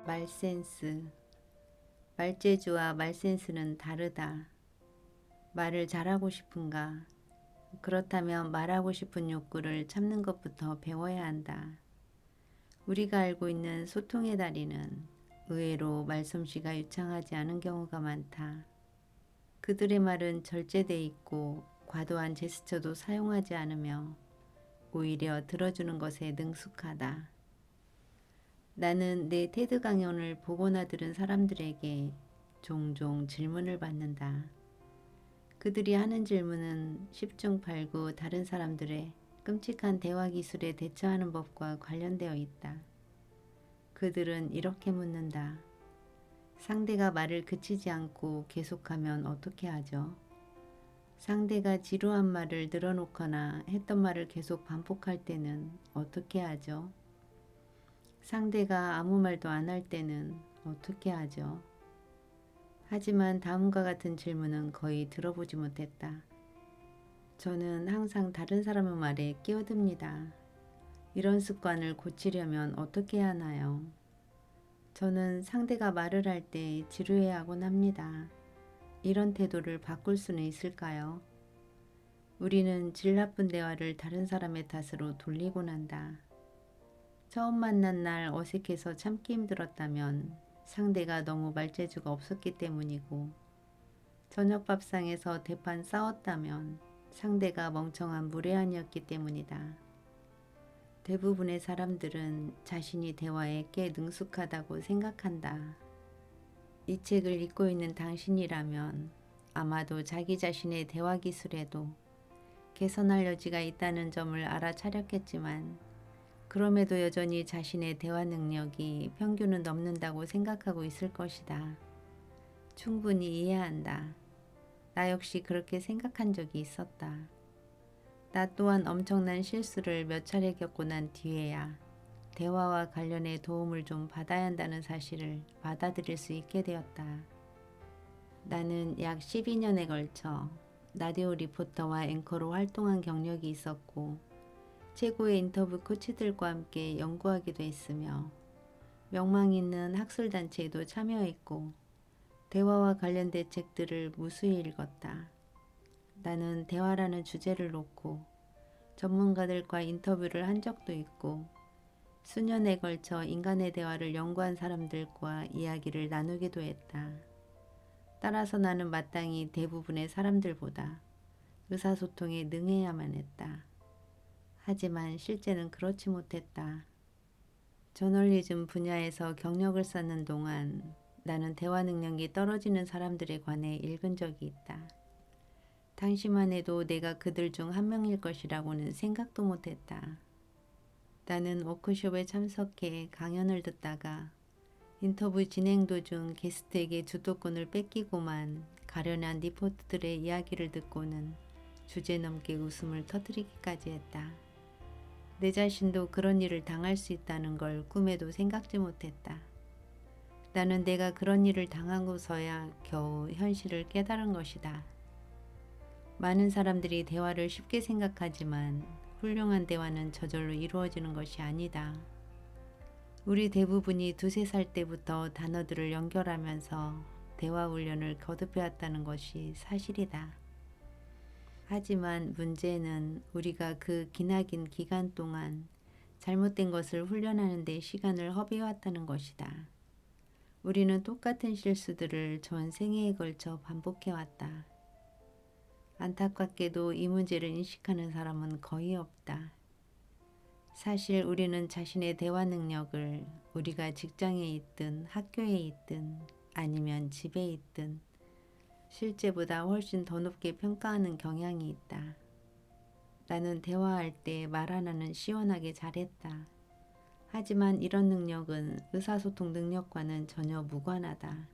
말센스. 말재주와 말센스는 다르다. 말을 잘하고 싶은가? 그렇다면 말하고 싶은 욕구를 참는 것부터 배워야 한다. 우리가 알고 있는 소통의 달인은 의외로 말솜씨가 유창하지 않은 경우가 많다. 그들의 말은 절제돼 있고 과도한 제스처도 사용하지 않으며 오히려 들어주는 것에 능숙하다. 나는 내 테드 강연을 보거나 들은 사람들에게 종종 질문을 받는다. 그들이 하는 질문은 10중 8구 다른 사람들의 끔찍한 대화 기술에 대처하는 법과 관련되어 있다. 그들은 이렇게 묻는다. 상대가 말을 그치지 않고 계속하면 어떻게 하죠? 상대가 지루한 말을 늘어놓거나 했던 말을 계속 반복할 때는 어떻게 하죠? 상대가 아무 말도 안 할 때는 어떻게 하죠? 하지만 다음과 같은 질문은 거의 들어보지 못했다. 저는 항상 다른 사람의 말에 끼어듭니다. 이런 습관을 고치려면 어떻게 하나요? 저는 상대가 말을 할 때 지루해하곤 합니다. 이런 태도를 바꿀 수는 있을까요? 우리는 질 나쁜 대화를 다른 사람의 탓으로 돌리곤 한다. 처음 만난 날 어색해서 참기 힘들었다면 상대가 너무 말재주가 없었기 때문이고, 저녁 밥상에서 대판 싸웠다면 상대가 멍청한 무례한이었기 때문이다. 대부분의 사람들은 자신이 대화에 꽤 능숙하다고 생각한다. 이 책을 읽고 있는 당신이라면 아마도 자기 자신의 대화 기술에도 개선할 여지가 있다는 점을 알아차렸겠지만, 그럼에도 여전히 자신의 대화 능력이 평균은 넘는다고 생각하고 있을 것이다. 충분히 이해한다. 나 역시 그렇게 생각한 적이 있었다. 나 또한 엄청난 실수를 몇 차례 겪고 난 뒤에야 대화와 관련해 도움을 좀 받아야 한다는 사실을 받아들일 수 있게 되었다. 나는 약 12년에 걸쳐 라디오 리포터와 앵커로 활동한 경력이 있었고, 최고의 인터뷰 코치들과 함께 연구하기도 했으며 명망 있는 학술단체에도 참여했고 대화와 관련된 책들을 무수히 읽었다. 나는 대화라는 주제를 놓고 전문가들과 인터뷰를 한 적도 있고 수년에 걸쳐 인간의 대화를 연구한 사람들과 이야기를 나누기도 했다. 따라서 나는 마땅히 대부분의 사람들보다 의사소통에 능해야만 했다. 하지만 실제는 그렇지 못했다. 저널리즘 분야에서 경력을 쌓는 동안 나는 대화 능력이 떨어지는 사람들에 관해 읽은 적이 있다. 당시만 해도 내가 그들 중 한 명일 것이라고는 생각도 못했다. 나는 워크숍에 참석해 강연을 듣다가 인터뷰 진행 도중 게스트에게 주도권을 뺏기고만 가련한 리포트들의 이야기를 듣고는 주제넘게 웃음을 터뜨리기까지 했다. 내 자신도 그런 일을 당할 수 있다는 걸 꿈에도 생각지 못했다. 나는 내가 그런 일을 당하고서야 겨우 현실을 깨달은 것이다. 많은 사람들이 대화를 쉽게 생각하지만 훌륭한 대화는 저절로 이루어지는 것이 아니다. 우리 대부분이 2~3살 때부터 단어들을 연결하면서 대화 훈련을 거듭해왔다는 것이 사실이다. 하지만 문제는 우리가 그 기나긴 기간 동안 잘못된 것을 훈련하는 데 시간을 허비해왔다는 것이다. 우리는 똑같은 실수들을 전 생애에 걸쳐 반복해왔다. 안타깝게도 이 문제를 인식하는 사람은 거의 없다. 사실 우리는 자신의 대화 능력을 우리가 직장에 있든 학교에 있든 아니면 집에 있든 실제보다 훨씬 더 높게 평가하는 경향이 있다. 나는 대화할 때 말 하나는 시원하게 잘했다. 하지만 이런 능력은 의사소통 능력과는 전혀 무관하다.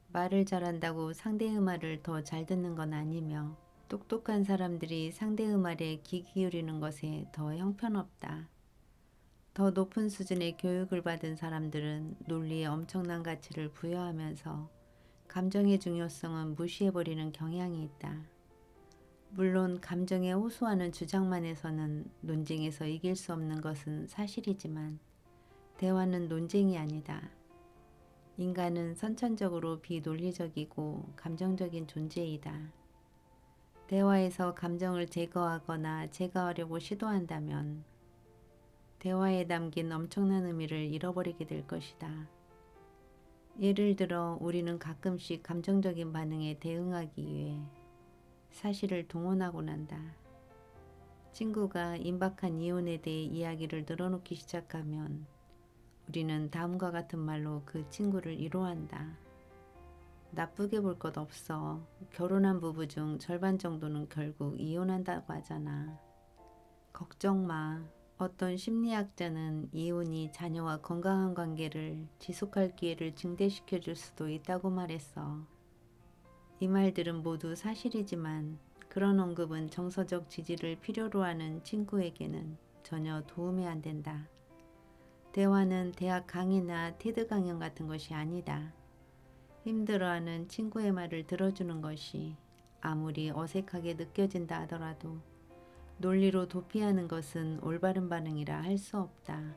말을 잘한다고 상대의 말을 더 잘 듣는 건 아니며 똑똑한 사람들이 상대의 말에 귀 기울이는 것에 더 형편없다. 더 높은 수준의 교육을 받은 사람들은 논리에 엄청난 가치를 부여하면서 감정의 중요성은 무시해버리는 경향이 있다. 물론 감정에 호소하는 주장만 해서는 논쟁에서 이길 수 없는 것은 사실이지만 대화는 논쟁이 아니다. 인간은 선천적으로 비논리적이고 감정적인 존재이다. 대화에서 감정을 제거하거나 제거하려고 시도한다면 대화에 담긴 엄청난 의미를 잃어버리게 될 것이다. 예를 들어 우리는 가끔씩 감정적인 반응에 대응하기 위해 사실을 동원하곤 한다. 친구가 임박한 이혼에 대해 이야기를 늘어놓기 시작하면 우리는 다음과 같은 말로 그 친구를 위로한다. 나쁘게 볼 것 없어. 결혼한 부부 중 절반 정도는 결국 이혼한다고 하잖아. 걱정 마. 어떤 심리학자는 이혼이 자녀와 건강한 관계를 지속할 기회를 증대시켜 줄 수도 있다고 말했어. 이 말들은 모두 사실이지만 그런 언급은 정서적 지지를 필요로 하는 친구에게는 전혀 도움이 안 된다. 대화는 대학 강의나 테드 강연 같은 것이 아니다. 힘들어하는 친구의 말을 들어주는 것이 아무리 어색하게 느껴진다 하더라도 논리로 도피하는 것은 올바른 반응이라 할 수 없다.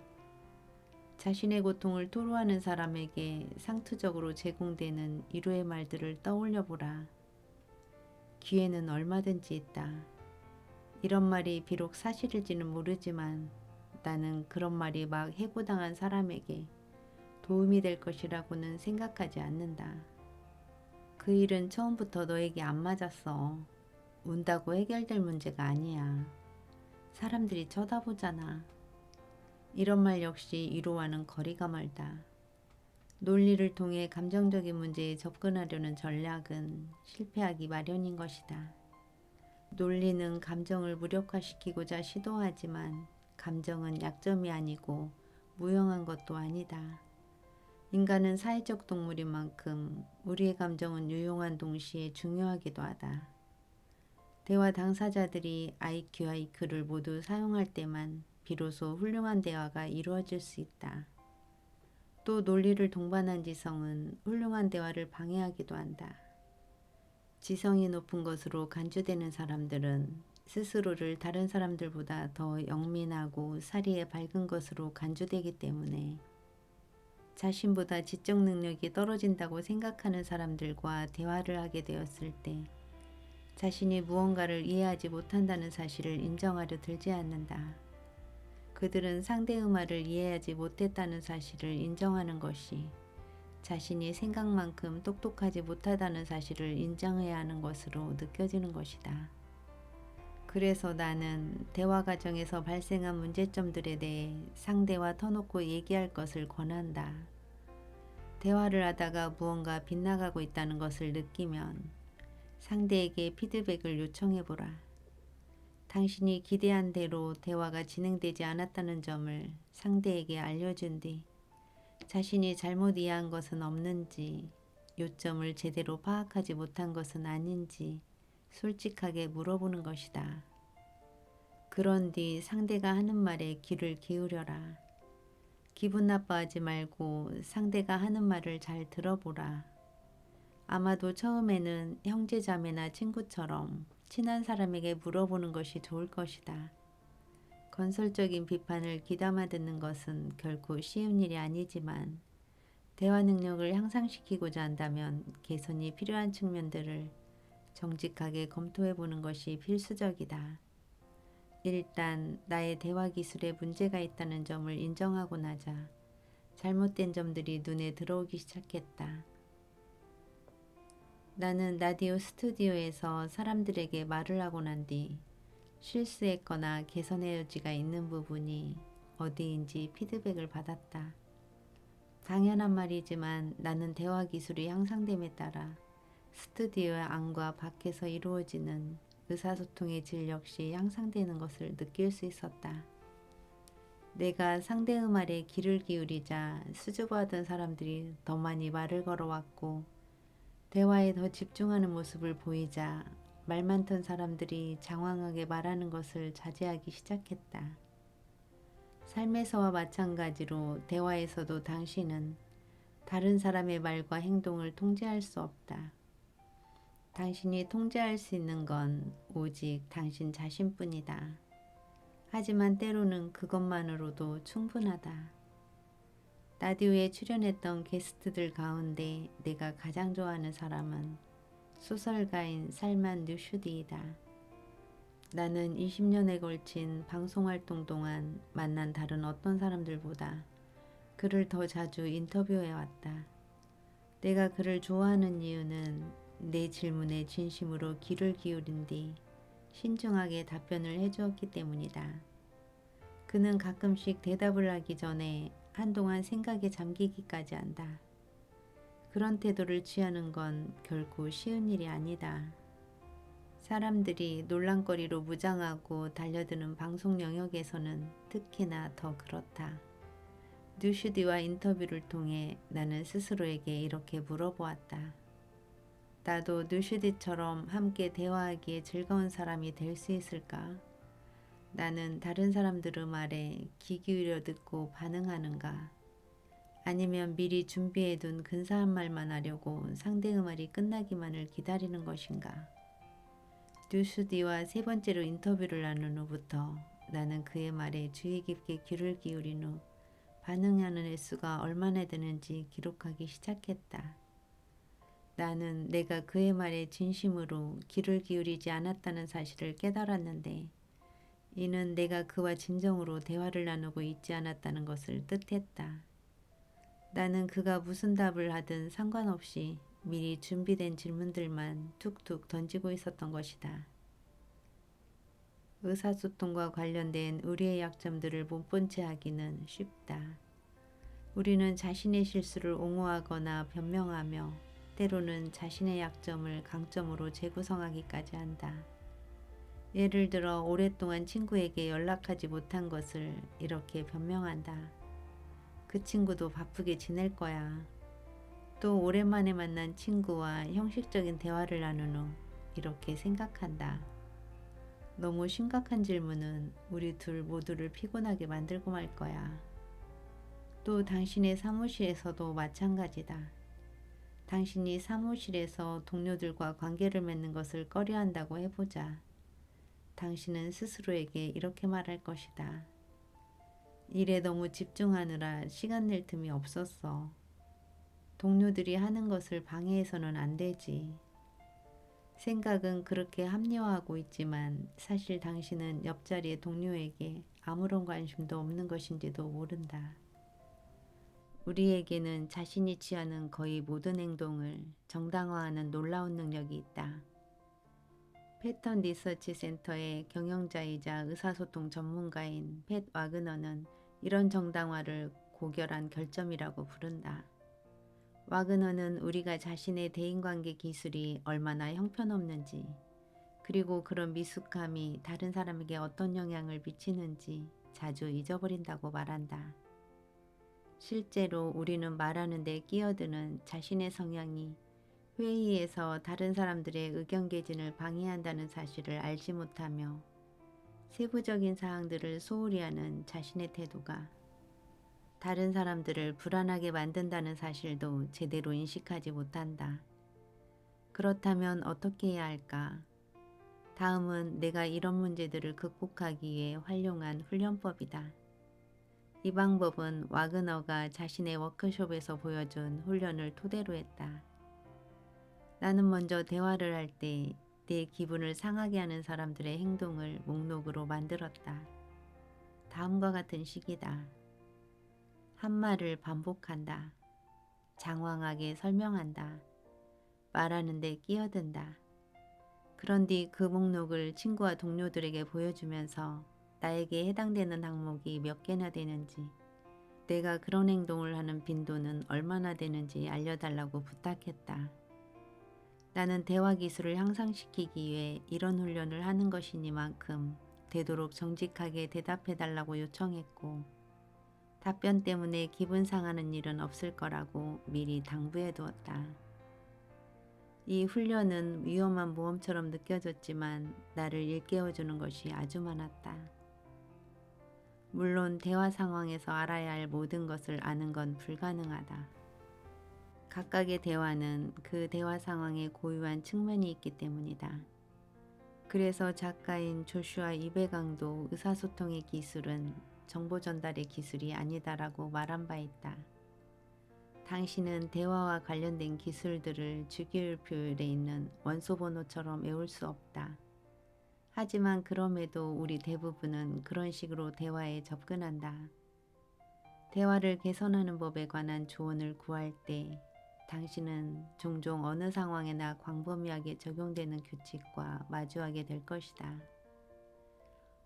자신의 고통을 토로하는 사람에게 상투적으로 제공되는 위로의 말들을 떠올려 보라. 기회는 얼마든지 있다. 이런 말이 비록 사실일지는 모르지만 나는 그런 말이 막 해고당한 사람에게 도움이 될 것이라고는 생각하지 않는다. 그 일은 처음부터 너에게 안 맞았어. 운다고 해결될 문제가 아니야. 사람들이 쳐다보잖아. 이런 말 역시 위로와는 거리가 멀다. 논리를 통해 감정적인 문제에 접근하려는 전략은 실패하기 마련인 것이다. 논리는 감정을 무력화시키고자 시도하지만 감정은 약점이 아니고 무용한 것도 아니다. 인간은 사회적 동물인 만큼 우리의 감정은 유용한 동시에 중요하기도 하다. 대화 당사자들이 IQ를 모두 사용할 때만 비로소 훌륭한 대화가 이루어질 수 있다. 또 논리를 동반한 지성은 훌륭한 대화를 방해하기도 한다. 지성이 높은 것으로 간주되는 사람들은 스스로를 다른 사람들보다 더 영민하고 사리에 밝은 것으로 간주되기 때문에 자신보다 지적 능력이 떨어진다고 생각하는 사람들과 대화를 하게 되었을 때 자신이 무언가를 이해하지 못한다는 사실을 인정하려 들지 않는다. 그들은 상대의 말을 이해하지 못했다는 사실을 인정하는 것이 자신이 생각만큼 똑똑하지 못하다는 사실을 인정해야 하는 것으로 느껴지는 것이다. 그래서 나는 대화 과정에서 발생한 문제점들에 대해 상대와 터놓고 얘기할 것을 권한다. 대화를 하다가 무언가 빗나가고 있다는 것을 느끼면 상대에게 피드백을 요청해보라. 당신이 기대한 대로 대화가 진행되지 않았다는 점을 상대에게 알려준 뒤 자신이 잘못 이해한 것은 없는지, 요점을 제대로 파악하지 못한 것은 아닌지 솔직하게 물어보는 것이다. 그런 뒤 상대가 하는 말에 귀를 기울여라. 기분 나빠하지 말고 상대가 하는 말을 잘 들어보라. 아마도 처음에는 형제자매나 친구처럼 친한 사람에게 물어보는 것이 좋을 것이다. 건설적인 비판을 귀담아 듣는 것은 결코 쉬운 일이 아니지만 대화 능력을 향상시키고자 한다면 개선이 필요한 측면들을 정직하게 검토해 보는 것이 필수적이다. 일단 나의 대화 기술에 문제가 있다는 점을 인정하고 나자 잘못된 점들이 눈에 들어오기 시작했다. 나는 라디오 스튜디오에서 사람들에게 말을 하고 난 뒤 실수했거나 개선의 여지가 있는 부분이 어디인지 피드백을 받았다. 당연한 말이지만 나는 대화 기술이 향상됨에 따라 스튜디오의 안과 밖에서 이루어지는 의사소통의 질 역시 향상되는 것을 느낄 수 있었다. 내가 상대의 말에 귀를 기울이자 수줍어하던 사람들이 더 많이 말을 걸어왔고 대화에 더 집중하는 모습을 보이자 말 많던 사람들이 장황하게 말하는 것을 자제하기 시작했다. 삶에서와 마찬가지로 대화에서도 당신은 다른 사람의 말과 행동을 통제할 수 없다. 당신이 통제할 수 있는 건 오직 당신 자신뿐이다. 하지만 때로는 그것만으로도 충분하다. 라디오에 출연했던 게스트들 가운데 내가 가장 좋아하는 사람은 소설가인 살만 루슈디이다. 나는 20년에 걸친 방송활동 동안 만난 다른 어떤 사람들보다 그를 더 자주 인터뷰해왔다. 내가 그를 좋아하는 이유는 내 질문에 진심으로 귀를 기울인 뒤 신중하게 답변을 해주었기 때문이다. 그는 가끔씩 대답을 하기 전에 한동안 생각에 잠기기까지 한다. 그런 태도를 취하는 건 결코 쉬운 일이 아니다. 사람들이 논란거리로 무장하고 달려드는 방송 영역에서는 특히나 더 그렇다. 뉴슈디와 인터뷰를 통해 나는 스스로에게 이렇게 물어보았다. 나도 뉴슈디처럼 함께 대화하기에 즐거운 사람이 될 수 있을까? 나는 다른 사람들의 말에 귀 기울여 듣고 반응하는가? 아니면 미리 준비해둔 근사한 말만 하려고 상대의 말이 끝나기만을 기다리는 것인가? 뉴슈디와 세 번째로 인터뷰를 나눈 후부터 나는 그의 말에 주의 깊게 귀를 기울인 후 반응하는 횟수가 얼마나 되는지 기록하기 시작했다. 나는 내가 그의 말에 진심으로 귀를 기울이지 않았다는 사실을 깨달았는데 이는 내가 그와 진정으로 대화를 나누고 있지 않았다는 것을 뜻했다. 나는 그가 무슨 답을 하든 상관없이 미리 준비된 질문들만 툭툭 던지고 있었던 것이다. 의사소통과 관련된 우리의 약점들을 못 본 채 하기는 쉽다. 우리는 자신의 실수를 옹호하거나 변명하며 때로는 자신의 약점을 강점으로 재구성하기까지 한다. 예를 들어 오랫동안 친구에게 연락하지 못한 것을 이렇게 변명한다. 그 친구도 바쁘게 지낼 거야. 또 오랜만에 만난 친구와 형식적인 대화를 나눈 후 이렇게 생각한다. 너무 심각한 질문은 우리 둘 모두를 피곤하게 만들고 말 거야. 또 당신의 사무실에서도 마찬가지다. 당신이 사무실에서 동료들과 관계를 맺는 것을 꺼려한다고 해보자. 당신은 스스로에게 이렇게 말할 것이다. 일에 너무 집중하느라 시간 낼 틈이 없었어. 동료들이 하는 것을 방해해서는 안 되지. 생각은 그렇게 합리화하고 있지만 사실 당신은 옆자리의 동료에게 아무런 관심도 없는 것인지도 모른다. 우리에게는 자신이 취하는 거의 모든 행동을 정당화하는 놀라운 능력이 있다. 패턴 리서치 센터의 경영자이자 의사소통 전문가인 팻 와그너는 이런 정당화를 고결한 결점이라고 부른다. 와그너는 우리가 자신의 대인관계 기술이 얼마나 형편없는지, 그리고 그런 미숙함이 다른 사람에게 어떤 영향을 미치는지 자주 잊어버린다고 말한다. 실제로 우리는 말하는 데 끼어드는 자신의 성향이 회의에서 다른 사람들의 의견 개진을 방해한다는 사실을 알지 못하며 세부적인 사항들을 소홀히 하는 자신의 태도가 다른 사람들을 불안하게 만든다는 사실도 제대로 인식하지 못한다. 그렇다면 어떻게 해야 할까? 다음은 내가 이런 문제들을 극복하기 위해 활용한 훈련법이다. 이 방법은 와그너가 자신의 워크숍에서 보여준 훈련을 토대로 했다. 나는 먼저 대화를 할 때 내 기분을 상하게 하는 사람들의 행동을 목록으로 만들었다. 다음과 같은 식이다. 한 말을 반복한다. 장황하게 설명한다. 말하는 데 끼어든다. 그런 뒤 그 목록을 친구와 동료들에게 보여주면서 나에게 해당되는 항목이 몇 개나 되는지, 내가 그런 행동을 하는 빈도는 얼마나 되는지 알려달라고 부탁했다. 나는 대화 기술을 향상시키기 위해 이런 훈련을 하는 것이니만큼 되도록 정직하게 대답해달라고 요청했고, 답변 때문에 기분 상하는 일은 없을 거라고 미리 당부해 두었다. 이 훈련은 위험한 모험처럼 느껴졌지만 나를 일깨워주는 것이 아주 많았다. 물론 대화 상황에서 알아야 할 모든 것을 아는 건 불가능하다. 각각의 대화는 그 대화 상황에 고유한 측면이 있기 때문이다. 그래서 작가인 조슈아 이베강도 의사소통의 기술은 정보 전달의 기술이 아니다라고 말한 바 있다. 당신은 대화와 관련된 기술들을 주기율표에 있는 원소 번호처럼 외울 수 없다. 하지만 그럼에도 우리 대부분은 그런 식으로 대화에 접근한다. 대화를 개선하는 법에 관한 조언을 구할 때 당신은 종종 어느 상황에나 광범위하게 적용되는 규칙과 마주하게 될 것이다.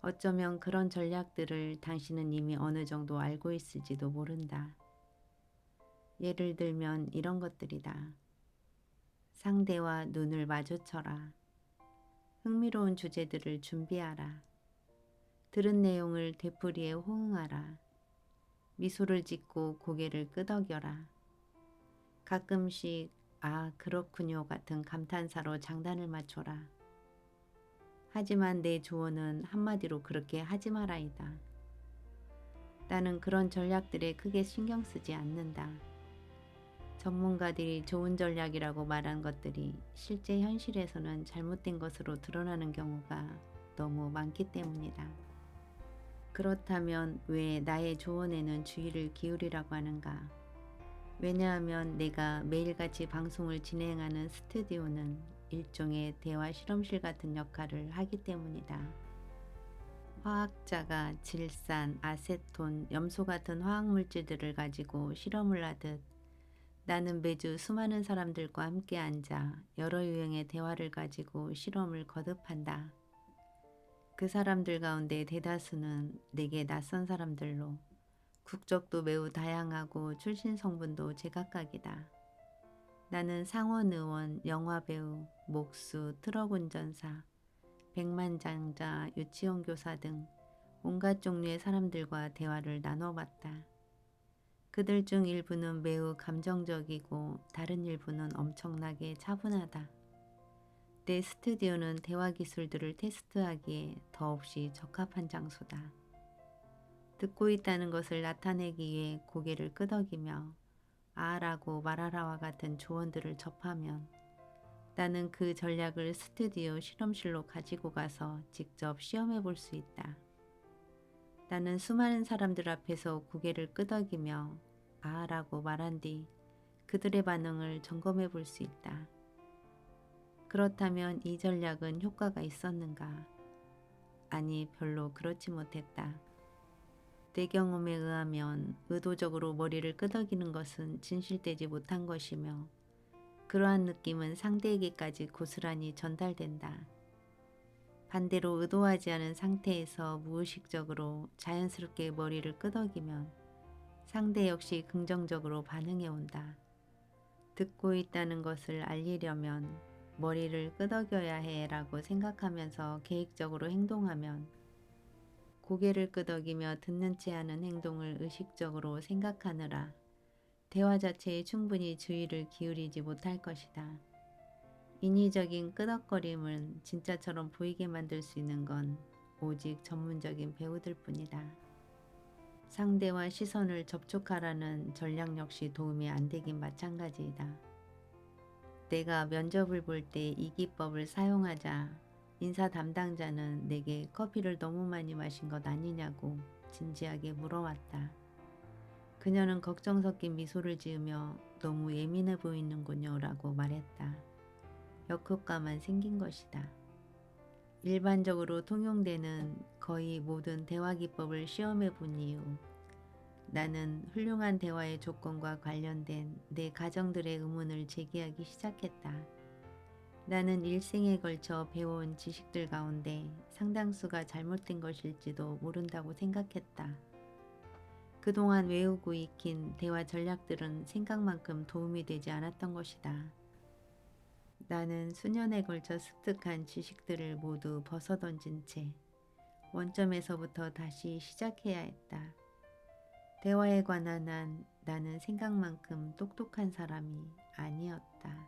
어쩌면 그런 전략들을 당신은 이미 어느 정도 알고 있을지도 모른다. 예를 들면 이런 것들이다. 상대와 눈을 마주쳐라. 흥미로운 주제들을 준비하라. 들은 내용을 되풀이해 호응하라. 미소를 짓고 고개를 끄덕여라. 가끔씩 아 그렇군요 같은 감탄사로 장단을 맞춰라. 하지만 내 조언은 한마디로 그렇게 하지 마라이다. 나는 그런 전략들에 크게 신경 쓰지 않는다. 전문가들이 좋은 전략이라고 말한 것들이 실제 현실에서는 잘못된 것으로 드러나는 경우가 너무 많기 때문이다. 그렇다면 왜 나의 조언에는 주의를 기울이라고 하는가? 왜냐하면 내가 매일같이 방송을 진행하는 스튜디오는 일종의 대화 실험실 같은 역할을 하기 때문이다. 화학자가 질산, 아세톤, 염소 같은 화학물질들을 가지고 실험을 하듯 나는 매주 수많은 사람들과 함께 앉아 여러 유형의 대화를 가지고 실험을 거듭한다. 그 사람들 가운데 대다수는 내게 낯선 사람들로 국적도 매우 다양하고 출신 성분도 제각각이다. 나는 상원 의원, 영화배우, 목수, 트럭 운전사, 백만장자, 유치원 교사 등 온갖 종류의 사람들과 대화를 나눠봤다. 그들 중 일부는 매우 감정적이고 다른 일부는 엄청나게 차분하다. 내 스튜디오는 대화 기술들을 테스트하기에 더없이 적합한 장소다. 듣고 있다는 것을 나타내기 위해 고개를 끄덕이며 아라고 말하라와 같은 조언들을 접하면 나는 그 전략을 스튜디오 실험실로 가지고 가서 직접 시험해 볼 수 있다. 나는 수많은 사람들 앞에서 고개를 끄덕이며 아라고 말한 뒤 그들의 반응을 점검해 볼 수 있다. 그렇다면 이 전략은 효과가 있었는가? 아니, 별로 그렇지 못했다. 내 경험에 의하면 의도적으로 머리를 끄덕이는 것은 진실되지 못한 것이며 그러한 느낌은 상대에게까지 고스란히 전달된다. 반대로 의도하지 않은 상태에서 무의식적으로 자연스럽게 머리를 끄덕이면 상대 역시 긍정적으로 반응해 온다. 듣고 있다는 것을 알리려면 머리를 끄덕여야 해 라고 생각하면서 계획적으로 행동하면 고개를 끄덕이며 듣는 채 하는 행동을 의식적으로 생각하느라 대화 자체에 충분히 주의를 기울이지 못할 것이다. 인위적인 끄덕거림은 진짜처럼 보이게 만들 수 있는 건 오직 전문적인 배우들 뿐이다. 상대와 시선을 접촉하라는 전략 역시 도움이 안 되긴 마찬가지이다. 내가 면접을 볼 때 이 기법을 사용하자 인사 담당자는 내게 커피를 너무 많이 마신 것 아니냐고 진지하게 물어왔다. 그녀는 걱정 섞인 미소를 지으며 너무 예민해 보이는군요 라고 말했다. 역효과만 생긴 것이다. 일반적으로 통용되는 거의 모든 대화 기법을 시험해 본 이후 나는 훌륭한 대화의 조건과 관련된 내 가정들의 의문을 제기하기 시작했다. 나는 일생에 걸쳐 배워온 지식들 가운데 상당수가 잘못된 것일지도 모른다고 생각했다. 그동안 외우고 익힌 대화 전략들은 생각만큼 도움이 되지 않았던 것이다. 나는 수년에 걸쳐 습득한 지식들을 모두 벗어던진 채 원점에서부터 다시 시작해야 했다. 대화에 관한 한 나는 생각만큼 똑똑한 사람이 아니었다.